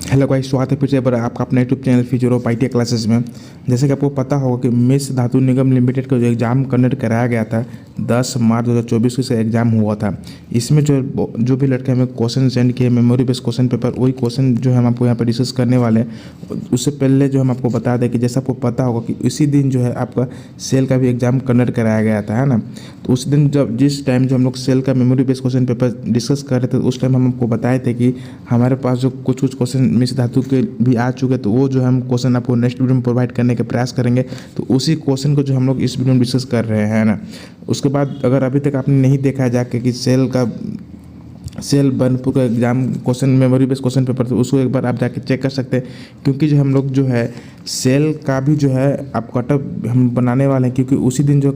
Hello guys, स्वागत है फिर से आपका अपना YouTube channel future of IT classes में। जैसे कि आपको पता होगा कि मेष धातु निगम लिमिटेड का जो एग्ज़ाम कंडक्ट कराया गया था 10 मार्च 2024 से एग्ज़ाम हुआ था। इसमें जो भी लड़के हमें क्वेश्चन सेंड किए मेमोरी बेस्ड क्वेश्चन पेपर, वही क्वेश्चन जो हम आपको यहाँ पर डिस्कस करने वाले हैं। उससे पहले जो हम आपको बता दें कि जैसा आपको पता होगा कि उसी दिन जो है आपका सेल का भी एग्ज़ाम कंडक्ट कराया गया था, है ना। तो उस दिन जिस टाइम जो हम लोग सेल का memory based question paper discuss कर रहे थे, उस टाइम हम आपको बताए थे कि हमारे पास जो कुछ क्वेश्चन मिश्र धातु के भी आ चुके, तो वो जो हम क्वेश्चन आपको नेक्स्ट वीडियो में प्रोवाइड करने का प्रयास करेंगे। तो उसी क्वेश्चन को जो हम लोग इस वीडियो में डिस्कस कर रहे हैं ना। उसके बाद अगर अभी तक आपने नहीं देखा है जाके कि सेल बनपुर का exam question memory based question paper, तो उसको एक बार आप जाके चेक कर सकते हैं। क्योंकि जो हम लोग जो है सेल का भी जो है आप कटअप हम बनाने वाले हैं, क्योंकि उसी दिन जो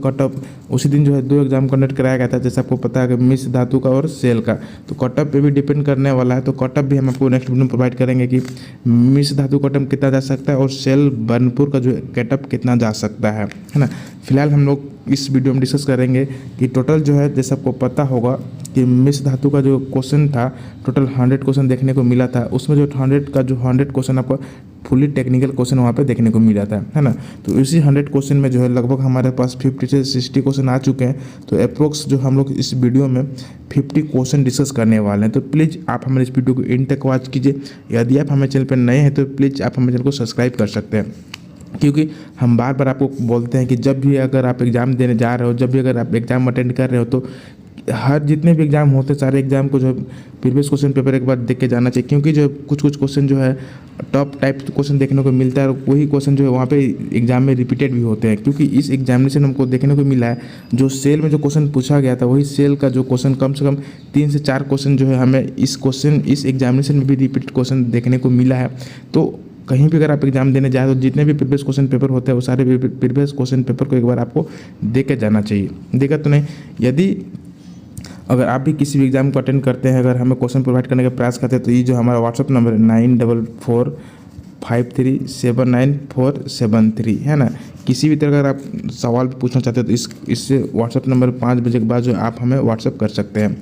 है 2 एग्ज़ाम कंडक्ट कराया गया था, जैसे आपको पता है कि मिश्र धातु का और सेल का। तो कटअप पे भी डिपेंड करने वाला है। तो कटअप भी हम आपको नेक्स्ट वीडियो में प्रोवाइड करेंगे कि मिश्र धातु कटअप कितना जा सकता है और सेल बनपुर का जो कटअप कितना जा सकता है ना। फिलहाल हम लोग इस वीडियो में डिस्कस करेंगे कि टोटल जो है, जैसे आपको पता होगा कि मिश्र धातु का जो क्वेश्चन था टोटल 100 क्वेश्चन देखने को मिला था। उसमें जो 100 क्वेश्चन आपको फुली टेक्निकल क्वेश्चन वहाँ पे देखने को मिला था, है ना। तो इसी 100 क्वेश्चन में जो है लगभग हमारे पास 50 से 60 क्वेश्चन आ चुके हैं। तो अप्रोक्स जो हम लोग इस वीडियो में 50 क्वेश्चन डिस्कस करने वाले हैं। तो प्लीज़ आप हमारे इस वीडियो को एंड तक वॉच कीजिए। यदि आप हमारे चैनल पर नए हैं तो प्लीज़ आप हमारे चैनल को सब्सक्राइब कर सकते हैं, क्योंकि हम बार बार आपको बोलते हैं कि जब भी अगर आप एग्ज़ाम देने जा रहे हो, जब भी अगर आप एग्ज़ाम अटेंड कर रहे हो, तो हर जितने भी एग्ज़ाम होते हैं सारे एग्ज़ाम को जो प्रीवियस क्वेश्चन पेपर एक बार देख के जाना चाहिए। क्योंकि जो कुछ क्वेश्चन जो है टॉप टाइप क्वेश्चन देखने को मिलता है, और वही क्वेश्चन जो है वहाँ पे एग्जाम में रिपीटेड भी होते हैं। क्योंकि इस एग्जामिनेशन हमको देखने को मिला है, जो सेल में जो क्वेश्चन पूछा गया था वही सेल का जो क्वेश्चन कम से कम 3 से 4 क्वेश्चन जो है हमें इस एग्जामिनेशन में भी रिपीट क्वेश्चन देखने को मिला है। तो कहीं भी अगर आप एग्जाम देने जाए तो जितने भी प्रीवियस क्वेश्चन पेपर होते हैं वो सारे प्रीवियस क्वेश्चन पेपर को एक बार आपको देख के जाना चाहिए। देखा तो नहीं, यदि अगर आप भी किसी भी एग्ज़ाम को अटेंड करते हैं, अगर हमें क्वेश्चन प्रोवाइड करने का प्रयास करते हैं, तो ये जो हमारा व्हाट्सअप नंबर है 9445379473 है ना। किसी भी तरह अगर आप सवाल पूछना चाहते हैं तो इससे व्हाट्सअप नंबर 5 बजे के बाद जो आप हमें व्हाट्सअप कर सकते हैं।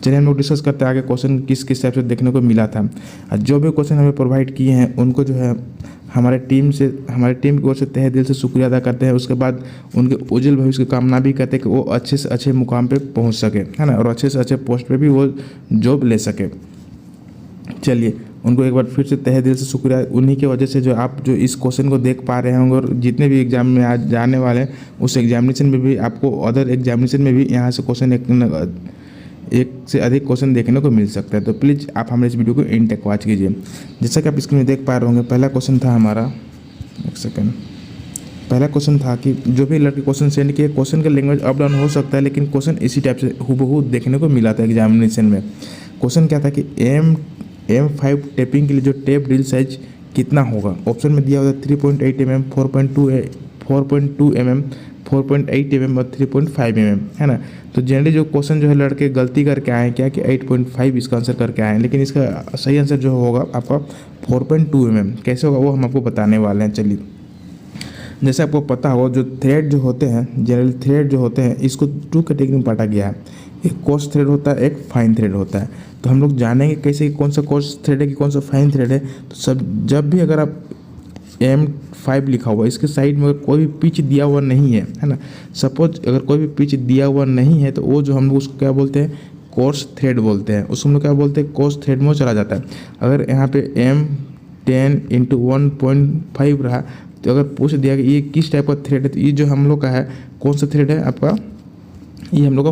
चलिए हम लोग डिस्कस करते हैं आगे क्वेश्चन किस टाइप से देखने को मिला था। जो भी क्वेश्चन हमें प्रोवाइड किए हैं उनको जो है हमारी टीम की ओर से तहे दिल से शुक्रिया अदा करते हैं। उसके बाद उनके उज्जवल भविष्य की कामना भी करते हैं कि वो अच्छे से अच्छे मुकाम पे पहुंच सके, है ना, और अच्छे से अच्छे पोस्ट पे भी वो जॉब ले सके। चलिए उनको एक बार फिर से तहे दिल से शुक्रिया। उन्हीं की वजह से जो आप जो इस क्वेश्चन को देख पा रहे होंगे, और जितने भी एग्जाम में आज जाने वाले हैं उस एग्जामिनेशन में भी आपको अदर एग्जामिनेशन में भी यहाँ से क्वेश्चन एक से अधिक क्वेश्चन देखने को मिल सकता है। तो प्लीज़ आप हमारे इस वीडियो को एंड तक वॉच कीजिए। जैसा कि आप स्क्रीन में देख पा रहे होंगे, पहला क्वेश्चन था हमारा, एक सेकेंड, पहला क्वेश्चन था कि जो भी लड़के क्वेश्चन सेंड किए, क्वेश्चन का लैंग्वेज अप डाउन हो सकता है, लेकिन क्वेश्चन इसी टाइप से हूबहू देखने को मिला था एग्जामिनेशन में। क्वेश्चन क्या था कि M5 टेपिंग के लिए जो टेप ड्रिल साइज कितना होगा। ऑप्शन में दिया हुआ था 3.8 mm, 4.2 mm, 4.8 mm और 3.5 mm, है ना। तो जनरली जो क्वेश्चन जो है लड़के गलती करके आए क्या कि 8.5 इसका आंसर करके आए हैं, लेकिन इसका सही आंसर जो होगा आपका 4.2 mm। कैसे होगा वो हम आपको बताने वाले हैं। चलिए, जैसे आपको पता होगा जो थ्रेड जो होते हैं, जनरल थ्रेड जो होते हैं, इसको 2 कैटेगरी में बांटा गया है। एक कोर्स थ्रेड होता है, एक फाइन थ्रेड होता है। तो हम लोग जानेंगे कैसे कि कौन सा कोर्स थ्रेड है कि कौन सा फाइन थ्रेड है। तो जब भी अगर आप M5 लिखा हुआ, इसके साइड में अगर कोई भी पिच दिया हुआ नहीं है, है ना, सपोज अगर कोई भी पिच दिया हुआ नहीं है, तो वो जो हम लोग उसको क्या बोलते हैं, कोर्स थ्रेड बोलते हैं। उसको हम लोग क्या बोलते हैं, कोर्स थ्रेड में चला जाता है। अगर यहाँ पे M10 × 1.5 रहा, तो अगर पूछ दिया कि ये किस टाइप का थ्रेड है, तो ये जो हम लोग का है कौन सा थ्रेड है आपका, ये हम लोग का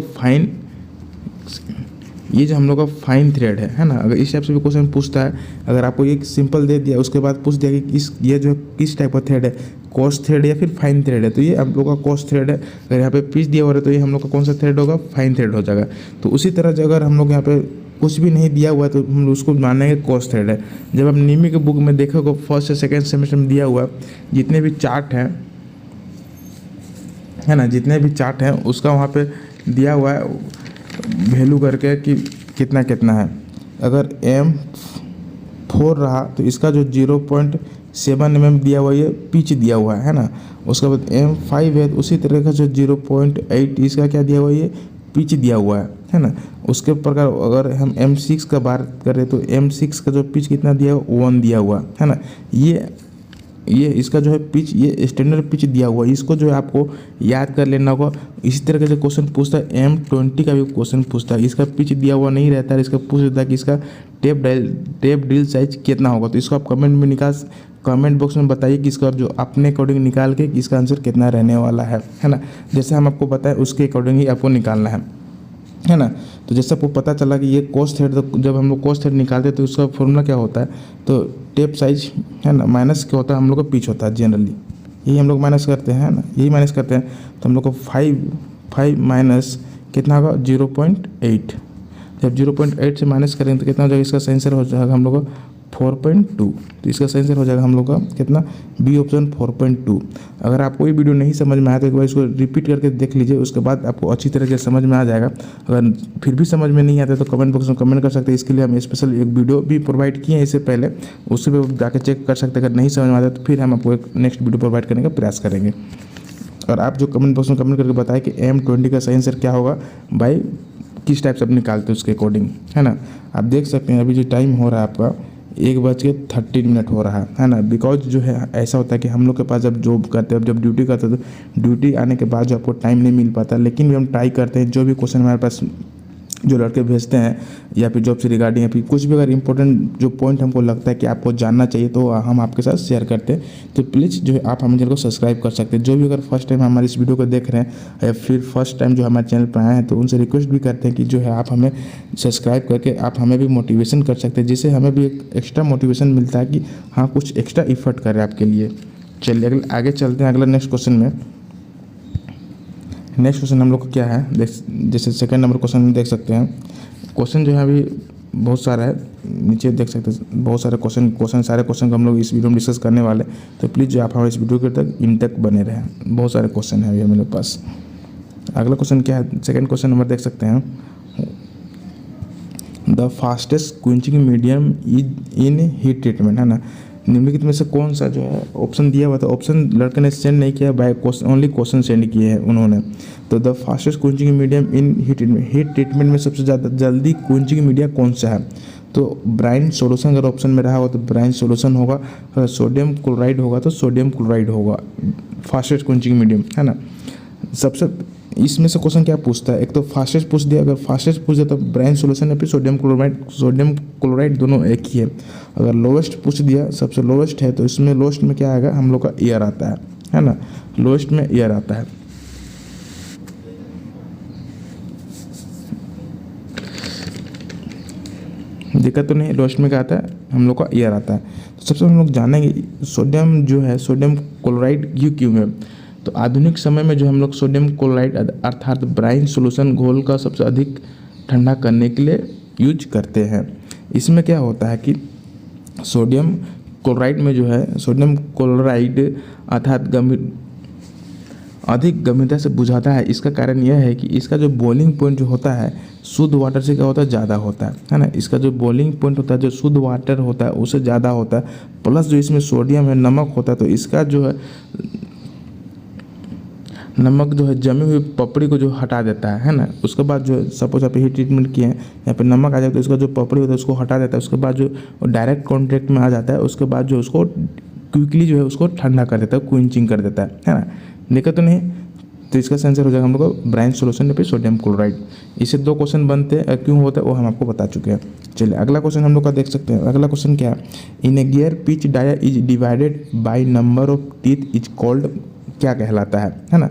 फाइन थ्रेड है ना। अगर इस टाइप से भी क्वेश्चन पूछता है, अगर आपको ये सिंपल दे दिया, उसके बाद पूछ दिया कि ये जो किस टाइप का थ्रेड है, कोर्स थ्रेड या फिर फाइन थ्रेड है, तो ये हम लोग का कोर्स थ्रेड है। अगर यहाँ पे पिच दिया हुआ है तो ये हम लोग का कौन सा थ्रेड होगा, फाइन थ्रेड हो जाएगा। तो उसी तरह से अगर हम लोग यहाँ पे कुछ भी नहीं दिया हुआ है तो हम उसको मानेंगे कोर्स थ्रेड है। जब आप निमी के बुक में देखोगे फर्स्ट से सेकेंड सेमेस्टर में दिया हुआ जितने भी चार्ट हैं, है ना, जितने भी चार्ट हैं उसका वहाँ पे दिया हुआ है वैल्यू करके कि कितना है। अगर M4 रहा तो इसका जो 0.7 mm दिया हुआ ये पिच दिया हुआ है ना। उसके बाद M5 है तो उसी तरह का जो 0.8 इसका क्या दिया हुआ ये पिच दिया हुआ है ना। उसके प्रकार अगर हम M6 का बात करें तो M6 का जो पिच कितना दिया हुआ 1 दिया हुआ है ना। ये इसका जो है पिच, ये स्टैंडर्ड पिच दिया हुआ है, इसको जो है आपको याद कर लेना होगा। इसी तरह से क्वेश्चन पूछता है M20 का भी क्वेश्चन पूछता है, इसका पिच दिया हुआ नहीं रहता है, इसका पूछ देता है कि इसका टेप ड्रिल साइज कितना होगा। तो इसको आप कमेंट बॉक्स में बताइए कि इसका जो अपने अकॉर्डिंग निकाल के कि इसका आंसर कितना रहने वाला है ना। जैसे हम आपको बताएं उसके अकॉर्डिंग ही आपको निकालना है ना। तो जैसे आपको पता चला कि ये कोस थ्रेड, जब हम लोग कोस थ्रेड निकालते हैं तो उसका फॉर्मूला क्या होता है, तो टेप साइज है ना माइनस क्या होता है, हम लोग का पिच होता है जनरली, यही हम लोग माइनस करते हैं ना, यही माइनस करते हैं। तो हम लोग को 5 माइनस कितना होगा 0.8, जब 0.8 से माइनस करेंगे तो कितना हो जाएगा, इसका सही आंसर हो जाएगा हम लोग का 4.2। तो इसका सही आंसर हो जाएगा हम लोग का कितना, बी ऑप्शन 4.2। अगर आपको ये वीडियो नहीं समझ में आया तो एक बार इसको रिपीट करके देख लीजिए, उसके बाद आपको अच्छी तरह से समझ में आ जाएगा। अगर फिर भी समझ में नहीं आता तो कमेंट बॉक्स में कमेंट कर सकते हैं। इसके लिए हम स्पेशल एक वीडियो भी प्रोवाइड किए हैं इससे पहले, उससे भी जाकर चेक कर सकते हैं। अगर नहीं समझ में आता तो फिर हम आपको एक नेक्स्ट वीडियो प्रोवाइड करने का प्रयास करेंगे। और आप जो कमेंट बॉक्स में कमेंट करके बताएं कि M20 का सही आंसर क्या होगा, भाई किस टाइप से आप निकालते हैं उसके अकॉर्डिंग, है ना। आप देख सकते हैं अभी जो टाइम हो रहा है आपका 1:13 हो रहा है ना। बिकॉज जो है ऐसा होता है कि हम लोग के पास जब जॉब करते हैं, जब ड्यूटी करते हैं तो ड्यूटी आने के बाद जो आपको टाइम नहीं मिल पाता, लेकिन भी हम ट्राई करते हैं जो भी क्वेश्चन हमारे पास जो लड़के भेजते हैं या फिर जॉब से रिगार्डिंग या फिर कुछ भी अगर इंपॉर्टेंट जो पॉइंट हमको लगता है कि आपको जानना चाहिए तो हम आपके साथ शेयर करते हैं। तो प्लीज़ जो है आप हमारे चैनल को सब्सक्राइब कर सकते हैं। जो भी अगर फर्स्ट टाइम हमारे इस वीडियो को देख रहे हैं या फिर फर्स्ट टाइम जो हमारे चैनल पर आए हैं तो उनसे रिक्वेस्ट भी करते हैं कि जो है आप हमें सब्सक्राइब करके आप हमें भी मोटिवेशन कर सकते हैं, जिससे हमें भी एक एक्स्ट्रा मोटिवेशन मिलता है कि हाँ कुछ एक्स्ट्रा इफर्ट करें आपके लिए। चलिए आगे चलते हैं अगला नेक्स्ट क्वेश्चन में। नेक्स्ट क्वेश्चन हम लोग को क्या है, जैसे सेकंड नंबर क्वेश्चन में देख सकते हैं। क्वेश्चन जो है अभी बहुत सारा है, नीचे देख सकते हैं बहुत सारे क्वेश्चन सारे क्वेश्चन को हम लोग इस वीडियो में डिस्कस करने वाले। तो प्लीज़ जो आप हमारे इस वीडियो के तक इन तक बने रहें, बहुत सारे क्वेश्चन हैं अभी मेरे पास। अगला क्वेश्चन क्या है, सेकंड क्वेश्चन नंबर देख सकते हैं। The fastest quenching medium in heat treatment, है ना। निम्नलिखित में से कौन सा जो है ऑप्शन दिया हुआ था, ऑप्शन लड़के ने सेंड नहीं किया, बाय ओनली क्वेश्चन सेंड किए हैं उन्होंने। तो the fastest quenching medium in heat treatment में सबसे ज़्यादा जल्दी क्विंचिंग मीडिया कौन सा है, तो ब्राइन सॉल्यूशन अगर ऑप्शन में रहा हो तो ब्राइन सॉल्यूशन होगा, अगर सोडियम क्लोराइड होगा तो सोडियम क्लोराइड होगा फास्टेस्ट क्विंचिंग मीडियम, है ना। सबसे इसमें से क्वेश्चन क्या पूछता है, एक तो फास्टेस्ट पूछ दिया, अगर फास्टेस्ट पूछ दिया तो ब्राइन सॉल्यूशन या फिर सोडियम क्लोराइड दोनों एक ही है। अगर लोवेस्ट पूछ दिया, सबसे लोवेस्ट है, तो इसमें लोवेस्ट में क्या आएगा हम लोग का एयर आता है ना, लोवेस्ट में एयर आता है। दिक्कत तो नहीं, लोवेस्ट में क्या आता है हम लोग का एयर आता है। तो सबसे हम लोग जानेंगे सोडियम जो है सोडियम क्लोराइड क्यों है। तो आधुनिक समय में जो हम लोग सोडियम क्लोराइड अर्थात ब्राइन सॉल्यूशन घोल का सबसे अधिक ठंडा करने के लिए यूज करते हैं। इसमें क्या होता है कि सोडियम क्लोराइड में जो है सोडियम क्लोराइड अर्थात अधिक गंभीरता से बुझाता है। इसका कारण यह है कि इसका जो बॉइलिंग पॉइंट जो होता है शुद्ध वाटर से क्या होता है ज़्यादा होता है ना। इसका जो बॉइलिंग पॉइंट होता है जो शुद्ध वाटर होता है उससे ज़्यादा होता है, प्लस जो इसमें सोडियम है नमक होता है, तो इसका जो है नमक जो है जमी हुई पपड़ी को जो हटा देता है ना। उसके बाद जो सपोज आप हीट ट्रीटमेंट किए हैं यहाँ पे नमक आ जाए तो इसका जो पपड़ी होता है उसको हटा देता है। उसके बाद जो डायरेक्ट कॉन्टैक्ट में आ जाता है, उसके बाद जो उसको क्विकली जो है उसको ठंडा कर देता है, क्विंचिंग कर देता है ना। दिक्कत तो नहीं, तो इसका आंसर हो जाएगा हम लोग का ब्राइन सॉल्यूशन या फिर सोडियम क्लोराइड। इससे 2 क्वेश्चन बनते हैं, क्यों होता है वो हम आपको बता चुके हैं। चलिए अगला क्वेश्चन हम लोग का देख सकते हैं। अगला क्वेश्चन क्या है, in a gear pitch dia is divided by number of teeth is called, क्या कहलाता है ना।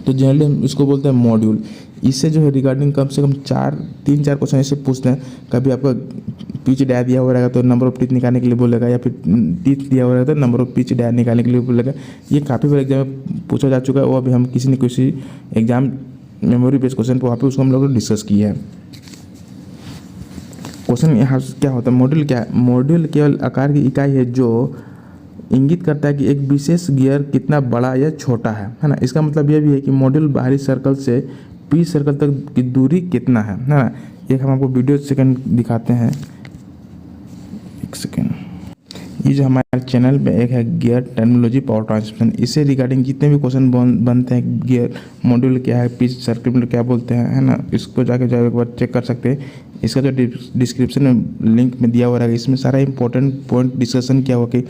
तो जनरली हम इसको बोलते हैं मॉड्यूल। इससे जो है रिगार्डिंग कम से कम 3-4 क्वेश्चन ऐसे पूछते हैं। कभी आपका पिच डाया दिया हुआ रहेगा तो नंबर ऑफ टीथ निकालने के लिए बोलेगा, या फिर टीथ दिया हुआ रहेगा तो नंबर ऑफ पिच डाया निकालने के लिए बोलेगा। ये काफ़ी बार एग्जाम में पूछा जा चुका है, वो अभी हम किसी न किसी एग्जाम मेमोरी बेस्ड क्वेश्चन पर वहाँ पे उसको हम लोग डिस्कस किए हैं। क्वेश्चन यहाँ क्या होता है, मॉड्यूल क्या है, मॉड्यूल केवल आकार की इकाई है जो इंगित करता है कि एक विशेष गियर कितना बड़ा या छोटा है ना। इसका मतलब यह भी है कि मॉड्यूल बाहरी सर्कल से पी सर्कल तक की दूरी कितना है ना। एक हम आपको वीडियो सेकंड दिखाते हैं, एक सेकंड। ये जो हमारे चैनल पे एक है गियर टर्मिनोलॉजी पावर ट्रांसमिशन, इससे रिगार्डिंग जितने भी क्वेश्चन बनते हैं, गियर मॉड्यूल क्या है, पिच सर्किट क्या बोलते हैं, है ना, इसको जाके जो है एक बार चेक कर सकते हैं। इसका जो डिस्क्रिप्शन में लिंक में दिया हुआ है, इसमें सारा इंपॉर्टेंट पॉइंट डिस्कशन किया हुआ कि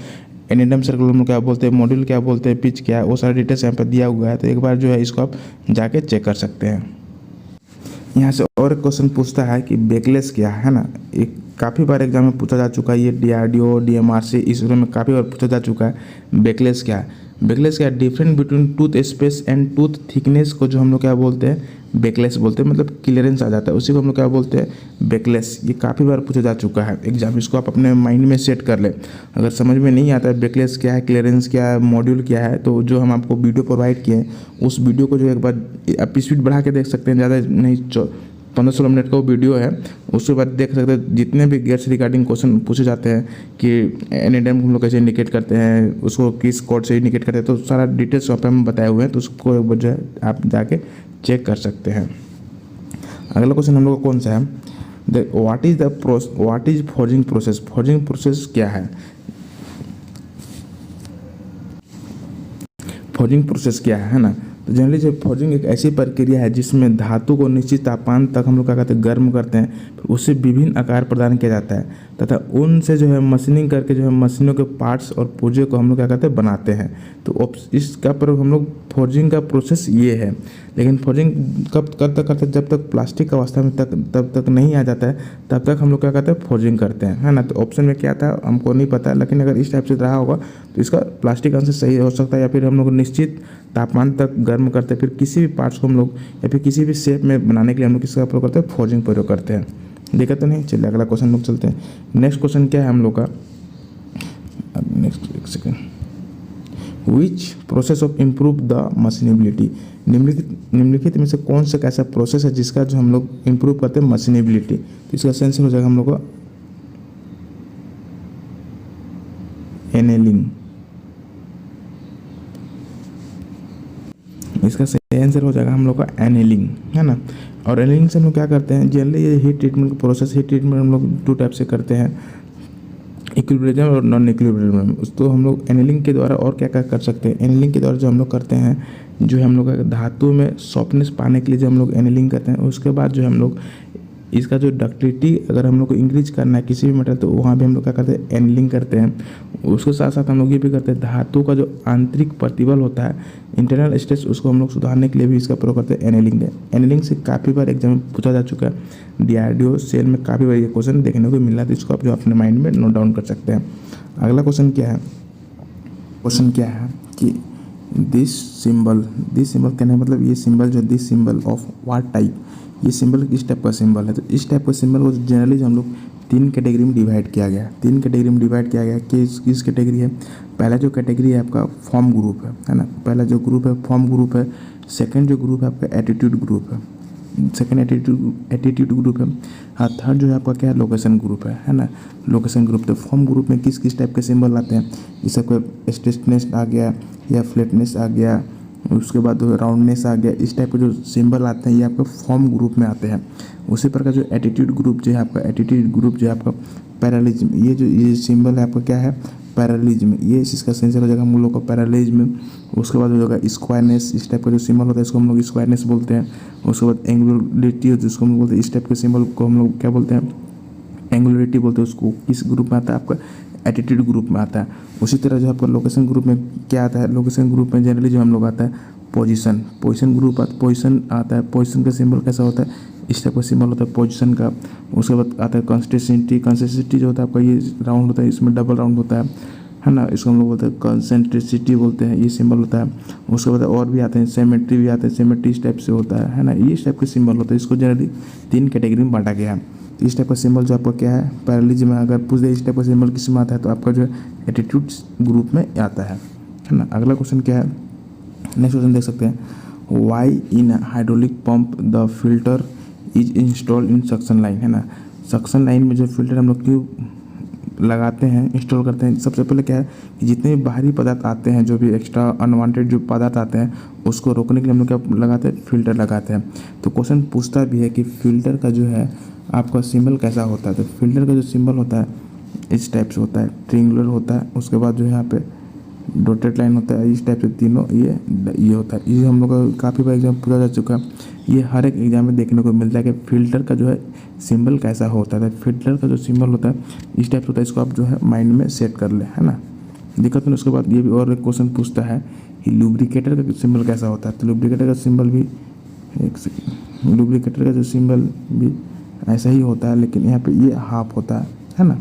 एनएडएम सर्कुलर में क्या बोलते हैं, मॉड्यूल क्या बोलते हैं, पिच क्या है, वो सारा डिटेल्स यहाँ पर दिया हुआ है। तो एक बार जो है इसको आप जाके चेक कर सकते हैं। यहाँ से और एक क्वेश्चन पूछता है कि बेकलेस क्या है ना, एक काफ़ी बार एग्जाम में पूछा जा चुका है, ये डीआरडीओ डीएमआरसी इसरो में काफ़ी बार पूछा जा चुका है। बेकलेस क्या है? बेकलेस क्या है? Difference between tooth space and tooth thickness को जो हम लोग क्या बोलते हैं, बेकलेस बोलते हैं, मतलब क्लियरेंस आ जाता है, उसी को हम लोग क्या बोलते हैं, बेकलेस। ये काफ़ी बार पूछा जा चुका है एग्जाम, इसको आप अपने माइंड में सेट कर लें। अगर समझ में नहीं आता है बेकलेस क्या है, क्लियरेंस क्या है, मॉड्यूल क्या है, तो जो हम आपको वीडियो प्रोवाइड किए हैं उस वीडियो को जो एक बार आप स्पीड बढ़ा के देख सकते हैं, ज़्यादा नहीं 15-16 मिनट का वो वीडियो है, उसके बाद देख सकते हैं जितने भी गियर से रिगार्डिंग क्वेश्चन पूछे जाते हैं कि एनएडएम हम लोग कैसे इंडिकेट करते हैं, उसको किस कोड से इंडिकेट करते हैं, तो सारा डिटेल्स वहाँ पे हम बताए हुए हैं, तो उसको एक बार जो है आप जाके चेक कर सकते हैं। अगला क्वेश्चन हम लोग का कौन सा है, what is forging process. Forging process क्या है? फॉर्जिंग प्रोसेस क्या है ना, तो जनरली जो फॉर्जिंग एक ऐसी प्रक्रिया है जिसमें धातु को निश्चित तापमान तक हम लोग क्या कहते हैं, गर्म करते हैं, फिर उससे विभिन्न आकार प्रदान किया जाता है तथा उनसे जो है मशीनिंग करके जो है मशीनों के पार्ट्स और पुर्जे को हम लोग क्या कहते हैं, बनाते हैं। तो इसका पर हम लोग फॉर्जिंग का प्रोसेस ये है। लेकिन फॉर्जिंग कब करते करते जब तक प्लास्टिक अवस्था में तब तक नहीं आ जाता है, तब तक हम लोग क्या कहते हैं, फॉर्जिंग करते हैं, है ना। तो ऑप्शन में क्या था हमको नहीं पता, लेकिन अगर इस टाइप से रहा होगा तो इसका प्लास्टिक आंसर सही हो सकता है, या फिर हम लोग निश्चित तापमान तक गर्म करते हैं, फिर किसी भी पार्ट्स को हम लोग या फिर किसी भी शेप में बनाने के लिए हम लोग किसका प्रयोग करते हैं, फॉर्जिंग प्रयोग करते हैं। देखा तो नहीं, चलिए अगला क्वेश्चन लोग चलते हैं। नेक्स्ट क्वेश्चन क्या है हम लोग का, नेक्स्ट एक second, which process of improve the machinability. निम्नलिखित में से कौन सा कैसा प्रोसेस है जिसका जो हम लोग इम्प्रूव करते हैं मशीनेबिलिटी। तो इसका सेंस हो जाएगा हम लोग का एनेलिंग। इसका सही आंसर हो जाएगा हम लोग का एनेलिंग, है ना। और एनेलिंग से हम लोग क्या करते हैं, जनरली ये हीट ट्रीटमेंट का प्रोसेस, हीट ट्रीटमेंट हम लोग 2 टाइप से करते हैं, इक्विलिब्रियम और नॉन इक्विलिब्रियम। उसको हम लोग एनेलिंग के द्वारा और क्या क्या कर सकते हैं, एनेलिंग के द्वारा जो हम लोग करते हैं, जो है हम लोग धातु में सॉफ्टनेस पाने के लिए जो हम लोग एनेलिंग करते हैं, उसके बाद जो हम लोग इसका जो डक्टिलिटी अगर हम लोग को इंक्रीज करना है किसी भी मेटल, तो वहाँ भी हम लोग क्या करते हैं, एनेलिंग करते हैं। उसके साथ साथ हम लोग ये भी करते हैं, धातु का जो आंतरिक प्रतिबल होता है, इंटरनल स्ट्रेस, उसको हम लोग सुधारने के लिए भी इसका प्रयोग करते हैं, एनेलिंग है। एनेलिंग से काफ़ी बार एग्जाम में पूछा जा चुका है, डीआरडीओ सेल में काफ़ी बार ये क्वेश्चन देखने को मिला, तो इसको आप जो अपने माइंड में नोट डाउन कर सकते हैं। अगला क्वेश्चन क्या है, क्वेश्चन क्या है कि दिस सिंबल कहने का मतलब ये सिंबल जो this symbol of what type, ये सिंबल किस टाइप का सिंबल है। तो इस टाइप का सिंबल को जनरली जो हम लोग 3 कैटेगरी में डिवाइड किया गया है। 3 कैटेगरी में डिवाइड किया गया है कि किस कैटेगरी है। पहला जो कैटेगरी है आपका फॉर्म ग्रुप है ना, पहला जो ग्रुप है फॉर्म ग्रुप है। सेकंड जो ग्रुप है आपका एटीट्यूड ग्रुप है, सेकंड एटीट्यूड ग्रुप है। हाँ, थर्ड जो है आपका क्या है, लोकेशन ग्रुप है ना, लोकेशन ग्रुप। तो फॉर्म ग्रुप में किस किस टाइप के सिंबल आते हैं, जैसे कोई स्ट्रेचनेस आ गया या फ्लैटनेस आ गया, उसके बाद राउंडनेस आ गया, इस टाइप के जो सिंबल आते हैं ये आपका फॉर्म ग्रुप में आते हैं। उसी प्रकार जो एटीट्यूड ग्रुप जो है आपका, एटीट्यूड ग्रुप जो है आपका पैरालिज्म, ये सिंबल है आपका क्या है, पैरालिज्म, ये इसका सेंसर हो जाएगा हम लोग का पैरालिज्म। उसके बाद हो जाएगा स्क्वायरनेस, इस टाइप का जो सिंबल होता है इसको हम लोग स्क्वायरनेस बोलते हैं। उसके बाद एंगुलरिटी जिसको हम लोग बोलते हैं, इस टाइप के सिंबल को हम लोग क्या बोलते हैं, एंगुलरिटी बोलते हैं। उसको किस ग्रुप में आता है, आपका एटीट्यूड ग्रुप में आता है। उसी तरह जो आपका लोकेशन ग्रुप में क्या आता है, लोकेशन ग्रुप में जनरली जो हम लोग आता है पोजीशन ग्रुप पोजीशन आता है। पोजीशन का सिंबल कैसा होता है, इस टाइप का सिंबल होता है पोजीशन का। उसके बाद आता है कंसिस्टेंसी जो होता है आपका, ये राउंड होता है, इसमें डबल राउंड होता है ना, इसको हम लोग बोलते हैं कंसेंट्रिसिटी बोलते हैं, ये सिंबल होता है। उसके बाद और भी आते हैं, सिमेट्री भी आते हैं, सिमेट्री इस टाइप से होता है ना, ये इस टाइप के सिंबल होता है। इसको जनरली 3 कैटेगरी में बांटा गया है। इस टाइप का सिंबल जो आपका क्या है, पैरालिज्म में अगर पूछ दे इस टाइप का सिंबल किस में आता है, तो आपका जो है एटीट्यूड ग्रुप में आता है ना। अगला क्वेश्चन क्या है, नेक्स्ट क्वेश्चन देख सकते हैं, why in hydraulic pump the filter is install in suction line, है ना। सक्शन लाइन में जो फिल्टर हम लोग क्यों लगाते हैं, इंस्टॉल करते हैं, सबसे पहले क्या है कि जितने भी बाहरी पदार्थ आते हैं, जो भी एक्स्ट्रा अनवांटेड जो पदार्थ आते हैं, उसको रोकने के लिए हम लोग क्या लगाते हैं, फिल्टर लगाते हैं। तो क्वेश्चन पूछता भी है कि फिल्टर का जो है आपका सिंबल कैसा होता है। तो फिल्टर का जो सिंबल होता है इस टाइप से होता है, ट्रिंगुलर होता है, उसके बाद जो है यहाँ पे डॉटेड लाइन होता है, इस टाइप से तीनों ये होता है। ये हम लोग का काफ़ी बार एग्जाम पूछा जा चुका है। ये हर एक एग्जाम में देखने को मिलता है कि फिल्टर का जो है सिंबल कैसा होता है। फिल्टर का जो सिंबल होता है इस टाइप से होता है, इसको आप जो है माइंड में सेट कर ले, है ना, दिक्कत नहीं। उसके बाद ये भी और एक क्वेश्चन पूछता है कि लुब्रिकेटर का सिंबल कैसा होता है। तो लुब्रिकेटर का सिंबल भी लुब्रिकेटर का जो सिंबल भी ऐसा ही होता है, लेकिन यहाँ पे ये हाफ होता है ना,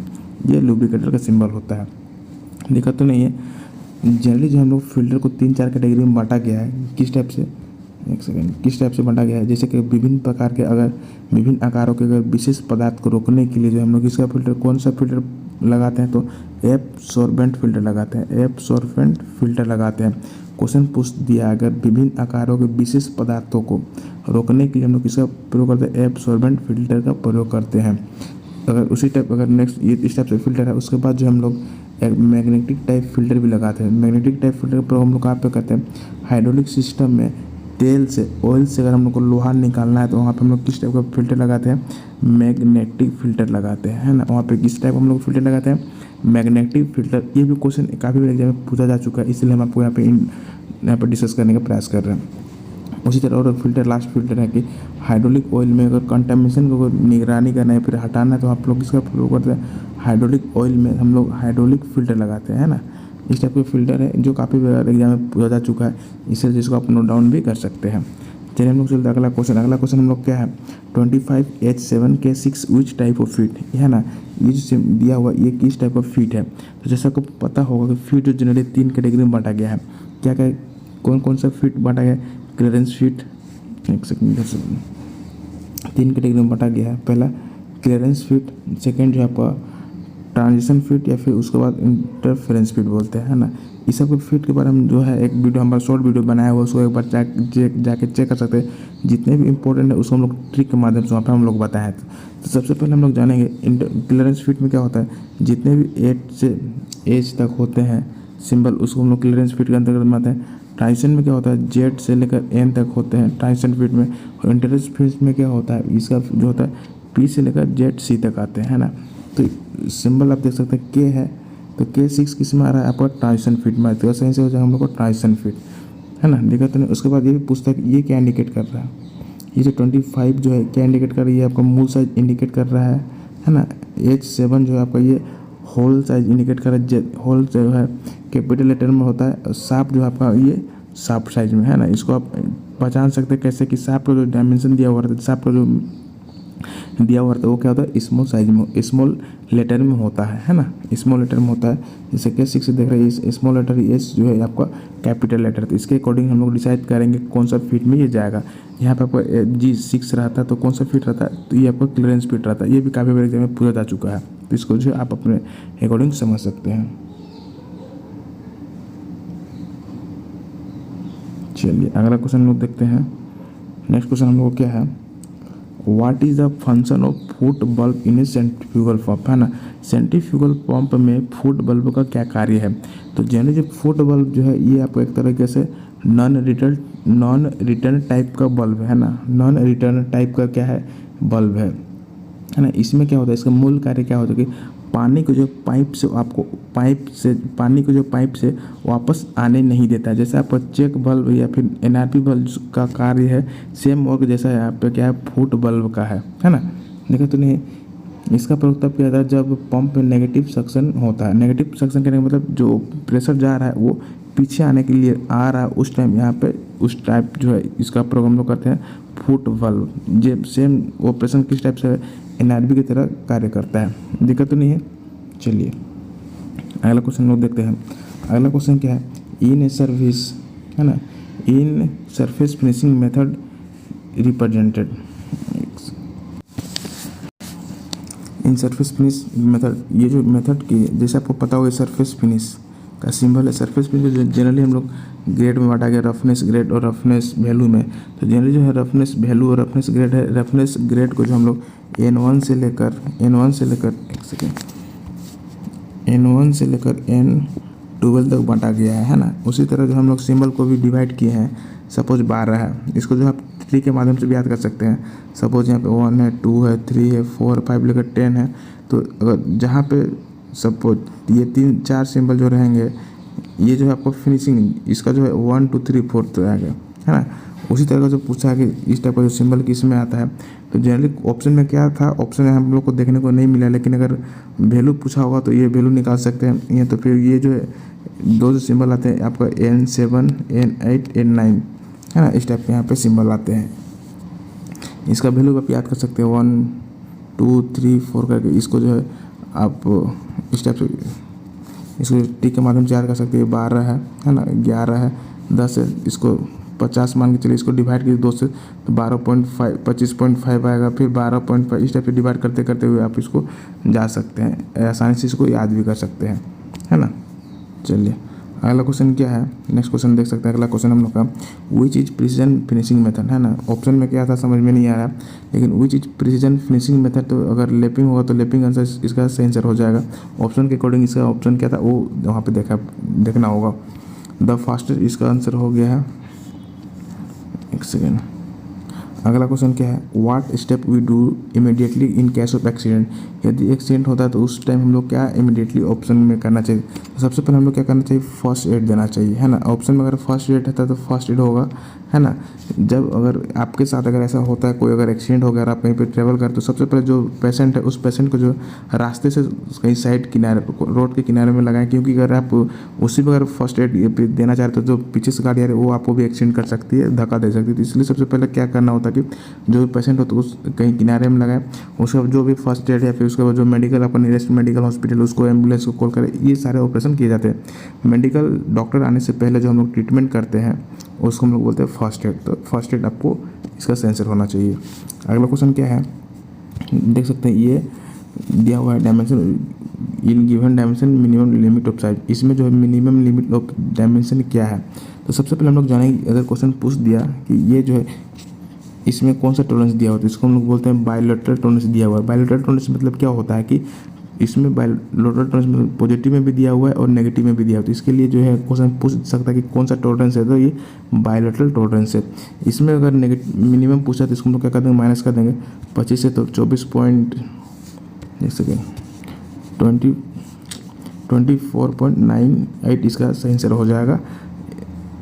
ये लुब्रिकेटर का सिंबल होता है, दिक्कत तो नहीं है। जनरली जो हम लोग फिल्टर को 3-4 कैटेगरी में बांटा गया है, किस टाइप से, किस टाइप से बांटा गया है, जैसे कि विभिन्न प्रकार के अगर विभिन्न आकारों के अगर विशेष पदार्थ को रोकने के लिए जो हम लोग इसका फिल्टर कौन सा फिल्टर लगाते हैं, तो एब्सॉर्बेंट फिल्टर लगाते हैं, एब्सॉर्बेंट फिल्टर लगाते हैं। क्वेश्चन पूछ दिया अगर विभिन्न आकारों के विशेष पदार्थों को रोकने के लिए हम लोग किसका प्रयोग करते हैं, एब्सॉर्बेंट फिल्टर का प्रयोग करते हैं। अगर उसी टाइप अगर नेक्स्ट ये इस टाइप से फिल्टर है, उसके बाद जो हम लोग एक मैग्नेटिक टाइप फिल्टर भी लगाते हैं। मैग्नेटिक टाइप फिल्टर का प्रयोग हम लोग कहाँ पे करते हैं, हाइड्रोलिक सिस्टम में तेल से ऑयल से अगर हम लोग को लोहा निकालना है तो वहाँ पे हम लोग किस टाइप का फिल्टर लगाते हैं, मैग्नेटिक फिल्टर लगाते हैं, है ना। वहाँ पे किस टाइप हम लोग फिल्टर लगाते हैं, मैग्नेटिक फिल्टर। ये भी क्वेश्चन काफ़ी बार एग्जाम में पूछा जा चुका है, इसलिए हम आपको यहाँ पे डिस्कस करने का प्रयास कर रहे हैं। उसी तरह और फिल्टर लास्ट फिल्टर है कि हाइड्रोलिक ऑयल में अगर कंटामिनेशन को निगरानी करना है फिर हटाना है तो आप लोग इसका प्रयोग करते हैं, हाइड्रोलिक ऑयल में हम लोग हाइड्रोलिक फिल्टर लगाते हैं, है ना। इस टाइप के फिल्टर है जो काफ़ी बार एग्जाम में पूछा जा चुका है, इसलिए जिसको आप नोट डाउन भी कर सकते हैं। चलिए हम लोग चलते अगला क्वेश्चन हम लोग क्या है 25H7K6 which type of feet, है ना। ये जो दिया हुआ ये किस टाइप ऑफ फीट है। तो जैसा आपको पता होगा कि फीट जो जनरली 3 कैटेगरी में बांटा गया है, क्या क्या कौन कौन सा फीट बांटा गया है, क्लियरेंस फीट, एक सेकंड 3 कैटेगरी में बांटा गया है। पहला क्लियरेंस फीट, सेकंड जो आपका ट्रांजिशन फीट या फिर उसके बाद इंटरफेरेंस फीट बोलते हैं, है ना। इस सब के फीट के बारे में जो है एक वीडियो हमारा शॉर्ट वीडियो बनाया हुआ, उसको एक बार जाके चेक कर सकते हैं। जितने भी इंपॉर्टेंट है उसको हम लोग ट्रिक के माध्यम से वहाँ पर हम लोग बताए। तो सबसे पहले हम लोग जानेंगे क्लियरेंस फीट में क्या होता है, जितने भी एच से एच तक होते हैं सिंबल उसको हम लोग क्लियरेंस फीट के अंतर्गत आते हैं। ट्रांजिशन में क्या होता है, जेड से लेकर एन तक होते हैं ट्रांजिशन फीट में। और इंटरफेरेंस फीट में क्या होता है, इसका जो होता है पी से लेकर जेड सी तक आते हैं, है ना। तो सिंबल आप देख सकते हैं के है, तो K6 किस में आ रहा है आपका ट्रांजिशन फीट में, तो सही से हो जाएगा हम लोग को ट्रांजिशन फीट, है ना, दिक्कत नहीं। उसके बाद ये भी पूछता है कि ये क्या इंडिकेट कर रहा है, ये जो 25 जो है क्या इंडिकेट कर रही है, आपका मूल साइज इंडिकेट कर रहा है ना। H7 जो है आपका ये होल साइज इंडिकेट कर रहा है, होल जो है कैपिटल लेटर में होता है, और साफ जो है आपका ये साफ साइज में, है ना। इसको आप पहचान सकते हैं कैसे कि साफ का जो डायमेंशन दिया हुआ रहता है, साफ का जो दिया हुआ रहता है वो क्या होता है, स्मॉल साइज में स्मॉल लेटर में होता है ना, स्मॉल लेटर में होता है। जैसे K6 से देख रहे हैं स्मॉल लेटर एस जो है आपका कैपिटल लेटर, तो इसके अकॉर्डिंग हम लोग डिसाइड करेंगे कौन सा फीट में ये जाएगा। यहाँ पे आपका G6 रहता है तो कौन सा फीट रहता है, तो ये आपका क्लियरेंस फीट रहता है। ये भी काफ़ी बार एग्जाम में पूछा जा चुका है, तो इसको जो है आप अपने अकॉर्डिंग समझ सकते हैं। चलिए अगला क्वेश्चन हम लोग देखते हैं। नेक्स्ट क्वेश्चन हम लोग क्या है, what is the function of foot bulb in A centrifugal pump, है ना। सेंट्रीफ्यूगल पंप में फुट बल्ब का क्या कार्य है। तो जनरली जो फुट बल्ब जो है ये आपको एक तरीके से नॉन रिटर्न टाइप का बल्ब है ना, नॉन रिटर्न टाइप का क्या है बल्ब है ना। इसमें क्या होता है, इसका मूल कार्य क्या होता है कि पानी को जो पाइप से वापस आने नहीं देता है। जैसे आपका चेक बल्ब या फिर NRP बल्ब का कार्य है, सेम वर्क जैसा यहाँ पे क्या है फुट बल्ब का है ना। देखा तो नहीं, इसका प्रयोग तब किया जाता है जब पंप में नेगेटिव सक्शन होता है। नेगेटिव सक्शन करने का मतलब जो प्रेशर जा रहा है वो पीछे आने के लिए आ रहा है, उस टाइम यहाँ पे उस टाइप जो है इसका प्रयोग हम लोग करते हैं फुट बल्ब। जो सेम ऑपरेशन किस टाइप से NRP की तरह कार्य करता है, दिक्कत तो नहीं है। चलिए अगला क्वेश्चन लोग देखते हैं। अगला क्वेश्चन क्या है, इन ए सर्विस, है ना, in surface finishing method represented, in surface finish method, ये जो मेथड की जैसे आपको पता होगा सरफेस फिनिश का सिंबल है। सरफेस फिनिश जो जनरली हम लोग ग्रेड में बांटा गया, रफनेस ग्रेड और रफनेस वैल्यू में। तो जनरली जो है रफनेस वैल्यू और रफनेस ग्रेड है। रफनेस ग्रेड को जो हम लोग N1 से लेकर N12 तक बांटा गया है ना। उसी तरह जो हम लोग सिंबल को भी डिवाइड किए हैं, सपोज 12 है, इसको जो आप 3 के माध्यम से भी याद कर सकते हैं। सपोज यहाँ पे 1 है, 2 है, 3 है, 4 5 लेकर 10 है। तो अगर जहाँ पे सपोज ये 3-4 सिंबल जो रहेंगे, ये जो है आपको फिनिशिंग इसका जो है 1 2 3 4 आएगा, है ना। उसी तरह का जो पूछा है कि इस टाइप का जो सिंबल किस में आता है, तो जनरली ऑप्शन में क्या था, ऑप्शन में हम लोग को देखने को नहीं मिला, लेकिन अगर वैल्यू पूछा होगा तो ये वैल्यू निकाल सकते हैं ये। तो फिर ये जो है दो जो सिंबल आते हैं आपका N7 N8 N9, है ना, इस टाइप के यहाँ पे सिंबल आते हैं। इसका वैल्यू आप याद कर सकते हैं 1 2 3 4 करके। इसको जो है आप इस टाइप से इसको टिक के माध्यम से याद कर सकते हैं। 12 है ना, 11 है, 10 है, इसको 50 मान के चलिए, इसको डिवाइड कीजिए 2 से तो 12.5 25.5 आएगा, फिर 12.5 इस टाइप से डिवाइड करते करते हुए आप इसको जा सकते हैं, आसानी से इसको याद भी कर सकते हैं, है ना। चलिए अगला क्वेश्चन क्या है, नेक्स्ट क्वेश्चन देख सकते हैं। अगला क्वेश्चन हम लोग का which is precision finishing method, है ना। ऑप्शन में क्या था समझ में नहीं आ रहा, लेकिन which is precision finishing method, तो अगर लैपिंग होगा तो लैपिंग आंसर इसका सही आंसर हो जाएगा। ऑप्शन के अकॉर्डिंग इसका ऑप्शन क्या था वो वहाँ पे देखना होगा। द फास्टेस्ट इसका आंसर हो गया है। एक सेकेंड, अगला क्वेश्चन क्या है, what step we do immediately in case of accident. यदि एक्सीडेंट होता है तो उस टाइम हम लोग क्या इमीडिएटली ऑप्शन में करना चाहिए। तो सबसे पहले हम लोग क्या करना चाहिए, फर्स्ट एड देना चाहिए, है ना। ऑप्शन में अगर फर्स्ट एड रहता है तो फर्स्ट एड होगा, है ना। जब अगर आपके साथ अगर ऐसा होता है, कोई अगर एक्सीडेंट हो गया और आप कहीं पर ट्रेवल करते तो सबसे पहले जो पेशेंट है उस पेशेंट को जो रास्ते से कहीं साइड किनारे रोड के किनारे में लगाएं, क्योंकि अगर आप उसी पर अगर फर्स्ट एड देना चाहते हो तो जो पीछे से गाड़ी आ रही है वो आपको भी एक्सीडेंट कर सकती है, धक्का दे सकती है। तो इसलिए सबसे पहले क्या करना होता है कि जो भी पेशेंट हो तो उस कहीं किनारे में लगाए, उसका जो भी फर्स्ट एड या फिर उसके बाद जो मेडिकल आपका नियरेस्ट मेडिकल हॉस्पिटल उसको एम्बुलेंस को कॉल करें। ये सारे ऑपरेशन किए जाते हैं। मेडिकल डॉक्टर आने से पहले जो हम लोग ट्रीटमेंट करते हैं उसको हम लोग बोलते हैं फर्स्ट एड। तो फर्स्ट एड आपको इसका सेंसर होना चाहिए। अगला क्वेश्चन क्या है, देख सकते हैं ये दिया हुआ है dimension in given dimension minimum limit of size. इसमें जो है मिनिमम लिमिट ऑफ डायमेंशन क्या है, तो सबसे पहले हम लोग जानेंगे। अगर क्वेश्चन पूछ दिया कि ये जो है इसमें कौन सा टॉलरेंस दिया हुआ है, तो इसको हम लोग बोलते हैं बायलैटरल टॉलरेंस दिया हुआ है। बायलैटरल टॉलरेंस मतलब क्या होता है कि इसमें बायलैटरल टॉलरेंस मतलब पॉजिटिव में भी दिया हुआ है और नेगेटिव में भी दिया हुआ है। तो इसके लिए जो है क्वेश्चन पूछ सकता है कि कौन सा टॉलरेंस है, तो ये बायलैटरल टॉलरेंस है। इसमें अगर मिनिमम पूछा तो इसको हम लोग क्या कर देंगे, माइनस कर देंगे 25 से, तो 24.98 इसका सही आंसर हो जाएगा,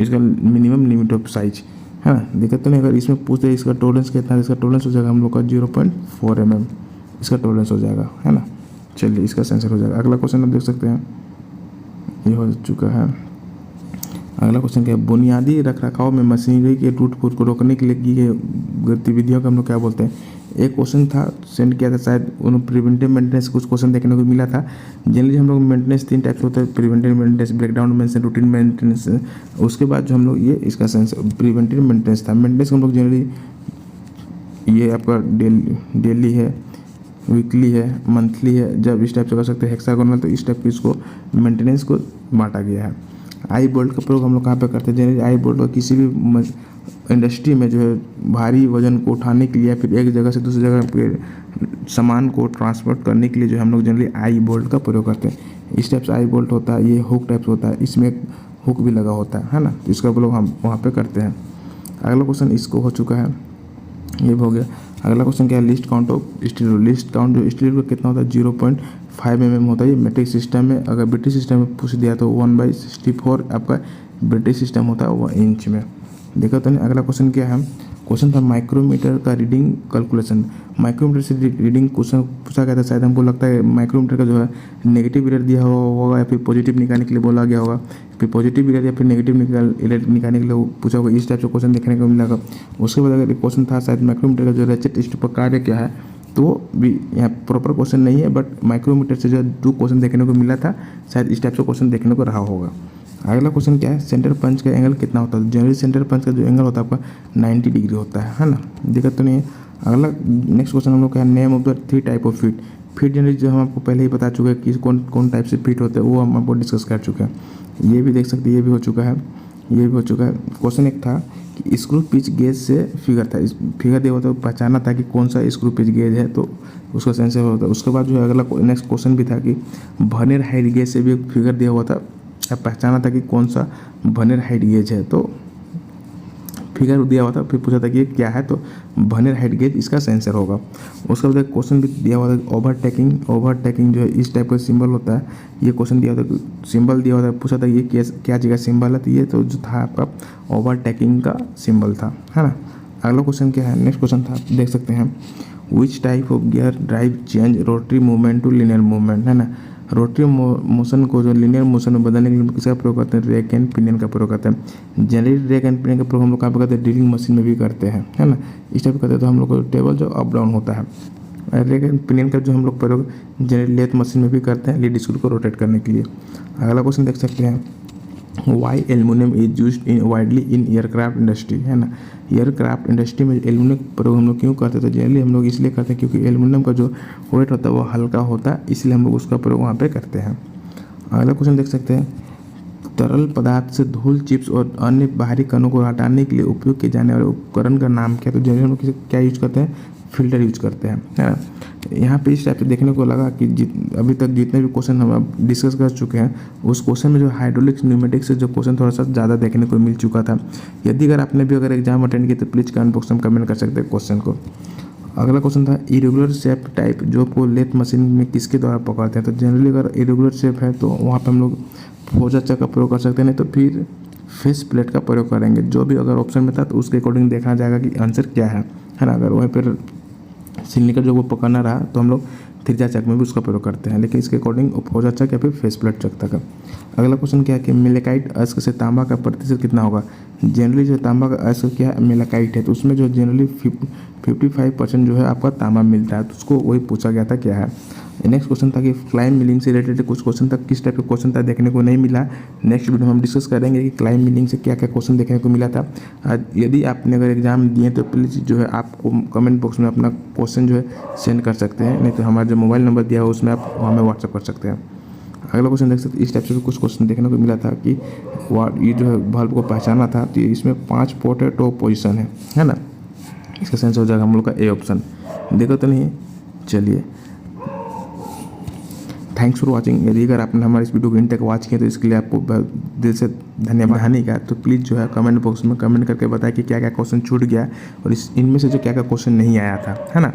इसका मिनिमम लिमिट ऑफ साइज, है ना। दिक्कत तो नहीं। अगर इसमें पूछते इसका टॉलरेंस कितना है, इसका टॉलरेंस हो जाएगा हम लोग का 0.4 mm इसका टॉलरेंस हो जाएगा, है ना। चलिए इसका सेंसर हो जाएगा। अगला क्वेश्चन आप देख सकते हैं, ये हो चुका है। अगला क्वेश्चन क्या है, बुनियादी रखरखाव में मशीनरी के टूट-फूट को रोकने के लिए की गई गतिविधियों को हम लोग क्या बोलते हैं। एक क्वेश्चन था सेंड किया था, शायद उन्होंने प्रिवेंटिव मेंटेनेंस कुछ क्वेश्चन देखने को मिला था। जनरली हम लोग मेंटेनेंस 3 टाइप से होता है, preventive maintenance, breakdown maintenance, routine maintenance. उसके बाद जो हम लोग ये इसका सेंसर प्रिवेंटिव मेंटेनेंस था। मेंटेनेंस हम लोग जनरली ये आपका डेली है, वीकली है, मंथली है, जब इस टाइप से कर सकते हैं हेक्सागोनल, तो इस टाइप की इसको मेंटेनेंस को बांटा गया है। आई बोल्ट का प्रयोग हम लोग कहाँ पे करते हैं, जनरली आई बोल्ट किसी भी इंडस्ट्री में जो है भारी वजन को उठाने के लिए या फिर एक जगह से दूसरी जगह पे सामान को ट्रांसपोर्ट करने के लिए जो है हम लोग जनरली आई बोल्ट का प्रयोग करते हैं। इस टाइप से आई बोल्ट होता है, ये हुक टाइप से होता है, इसमें हुक भी लगा होता है ना, तो इसका प्रयोग हम वहाँ पे करते हैं। अगला क्वेश्चन इसको हो चुका है, ये भी हो गया। अगला क्वेश्चन क्या है, list count of steel. List count जो स्टील का कितना होता है 0.5 mm होता है। ये मेट्रिक सिस्टम में, अगर ब्रिटिश सिस्टम में पूछ दिया तो 1/64 आपका ब्रिटिश सिस्टम होता है वो इंच में। देखा तो नहीं। अगला क्वेश्चन क्या है, क्वेश्चन था माइक्रोमीटर का रीडिंग कैलकुलेशन। माइक्रोमीटर से रीडिंग क्वेश्चन पूछा गया था, शायद हमको लगता है माइक्रोमीटर का जो है नेगेटिव एरर दिया होगा या फिर पॉजिटिव निकालने के लिए बोला गया होगा, फिर पॉजिटिव एरर या फिर नेगेटिव एरर निकालने के लिए पूछा होगा। इस टाइप से क्वेश्चन देखने को मिलेगा। उसके बाद अगर एक क्वेश्चन था शायद माइक्रोमीटर का जो रेचेट स्टूपर कार्य क्या है, तो भी यहाँ प्रॉपर क्वेश्चन नहीं है, बट माइक्रोमीटर से जो 2 क्वेश्चन देखने को मिला था, शायद इस टाइप से क्वेश्चन देखने को रहा होगा। अगला क्वेश्चन क्या है, सेंटर पंच का एंगल कितना होता है। जनरली सेंटर पंच का जो एंगल होता है आपका 90 डिग्री होता है ना, दिक्कत तो नहीं है। अगला नेक्स्ट क्वेश्चन हम लोग क्या है, name of the 3 type of feet. Feet generally जो हम आपको पहले ही बता चुके हैं कि कौन टाइप से फीट होते हैं, वो हम आपको डिस्कस कर चुके हैं। ये भी देख सकते हैं, ये भी हो चुका है, ये भी हो चुका है। क्वेश्चन एक था कि स्क्रू पिच गेज से फिगर था, इस फिगर दिया होता है, पहचाना था कि कौन सा स्क्रू पिच गेज है, तो उसका सेंसर होता है। उसके बाद जो है अगला नेक्स्ट क्वेश्चन भी था कि वर्नियर हाइट गेज से भी एक फिगर दिया हुआ था, अब पहचाना था कि कौन सा वर्नियर हाइट गेज है, तो फिगर दिया हुआ था, फिर पूछा था कि ये क्या है, तो वर्नियर हाइट गेज इसका सेंसर होगा। उसके बाद क्वेश्चन भी दिया हुआ था ओवरटेकिंग जो है इस टाइप का सिंबल होता है। ये क्वेश्चन दिया हुआ था, सिंबल दिया हुआ था, पूछा था ये क्या जगह सिंबल है, तो ये तो जो था आपका ओवरटेकिंग का सिंबल था, है ना। अगला क्वेश्चन क्या है, नेक्स्ट क्वेश्चन था, आप देख सकते हैं which type of gear drive change rotary movement to linear movement, है ना। रोटरी मोशन को जो लिनियर मोशन में बदलने के लिए किसका प्रयोग करते हैं, रेक एंड पिनियन का प्रयोग करते हैं। जनरली रेक एंड पिनियन का प्रयोग हम लोग कहाँ पे करते हैं, ड्रिलिंग मशीन में भी करते हैं, है ना। इस टाइप करते हैं तो हम लोग को टेबल जो अप डाउन होता है। रेक एंड पिनियन का जो हम लोग प्रयोग जनरली लेथ मशीन में भी करते हैं, लीड स्क्रू को रोटेट करने के लिए। अगला क्वेश्चन देख सकते हैं why aluminium is used in widely in aircraft industry, है ना। एयरक्राफ्ट इंडस्ट्री में एल्यूमिनियम प्रयोग हम लोग क्यों करते हैं, तो जनरली हम लोग इसलिए करते हैं क्योंकि एल्यूमिनियम का जो वेट होता है वो हल्का होता है, इसलिए हम लोग उसका प्रयोग वहाँ पे करते हैं। अगला क्वेश्चन देख सकते हैं तरल पदार्थ से धूल, चिप्स और अन्य बाहरी कणों को हटाने के लिए उपयोग किए जाने वाले उपकरण का नाम क्या है, तो जनरली हम लोग क्या यूज करते हैं, फिल्टर यूज करते हैं, है ना। यहाँ पे इस टाइप से देखने को लगा कि अभी तक जितने भी क्वेश्चन हम डिस्कस कर चुके हैं उस क्वेश्चन में जो हाइड्रोलिक्स न्यूमेटिक्स से जो क्वेश्चन थोड़ा सा ज़्यादा देखने को मिल चुका था। यदि अगर आपने भी अगर एग्जाम अटेंड किया तो प्लीज़ कमेंट बॉक्स में कमेंट कर सकते हैं क्वेश्चन को। अगला क्वेश्चन था इरेगुलर शेप टाइप जो को लेथ मशीन में किसके द्वारा पकड़ते हैं, तो जनरली अगर इरेगुलर शेप है तो वहाँ पर हम लोग फोर्जर का प्रयोग कर सकते हैं, नहीं तो फिर फेस प्लेट का प्रयोग करेंगे। जो भी अगर ऑप्शन में था तो उसके अकॉर्डिंग देखा जाएगा कि आंसर क्या है ना। अगर वहीं पर सिलिंडर जो वो पकड़ना रहा तो हम लोग त्रिज्या चक में भी उसका प्रयोग करते हैं, लेकिन इसके अकॉर्डिंग फोर्जर चक या फिर फेस प्लेट चक तक। अगला क्वेश्चन क्या है कि मिलेकाइट अयस्क से तांबा का प्रतिशत कितना होगा। जनरली जो तांबा का अयस्क क्या है, मिलेकाइट है, तो उसमें जो जनरली 55% जो है आपका तांबा मिलता है, तो उसको वही पूछा गया था क्या है। नेक्स्ट क्वेश्चन था कि क्लाइम मिलिंग से रिलेटेड कुछ क्वेश्चन तक किस टाइप के क्वेश्चन था देखने को नहीं मिला। नेक्स्ट वीडियो में हम डिस्कस करेंगे कि क्लाइम मिलिंग से क्या क्या क्वेश्चन देखने को मिला था। यदि आपने अगर एग्जाम दिए तो प्लीज़ जो है आपको कमेंट बॉक्स में अपना क्वेश्चन जो है सेंड कर सकते हैं, नहीं तो हमारा जो मोबाइल नंबर दिया है उसमें आप हमें व्हाट्सअप कर सकते हैं। अगला क्वेश्चन देख सकते हैं, इस टाइप से भी कुछ क्वेश्चन देखने को मिला था कि ये जो है बल्ब को पहचाना था, तो इसमें 5 पोटैटो पोजिशन है ना। इसका सेंस हो जाएगा हम लोग का ए ऑप्शन। देखो तो नहीं, चलिए थैंक्स फॉर वाचिंग। यदि अगर आपने हमारे इस वीडियो को इन तक वॉच किया तो इसके लिए आपको दिल से धन्यवाद हानि का। तो प्लीज़ जो है कमेंट बॉक्स में कमेंट करके बताएं कि क्या क्या क्वेश्चन छूट गया और इनमें से जो क्या क्या क्वेश्चन नहीं आया था, है ना।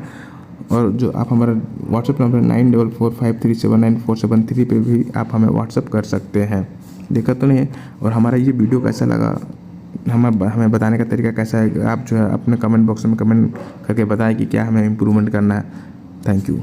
और जो आप हमारा व्हाट्सएप नंबर 9445379473 पे भी आप हमें व्हाट्सएप कर सकते हैं। दिक्कत तो नहीं है। और हमारा ये वीडियो कैसा लगा, हमें बताने का तरीका कैसा है, आप जो है अपने कमेंट बॉक्स में कमेंट करके बताएं कि क्या हमें इम्प्रूवमेंट करना है। Thank you.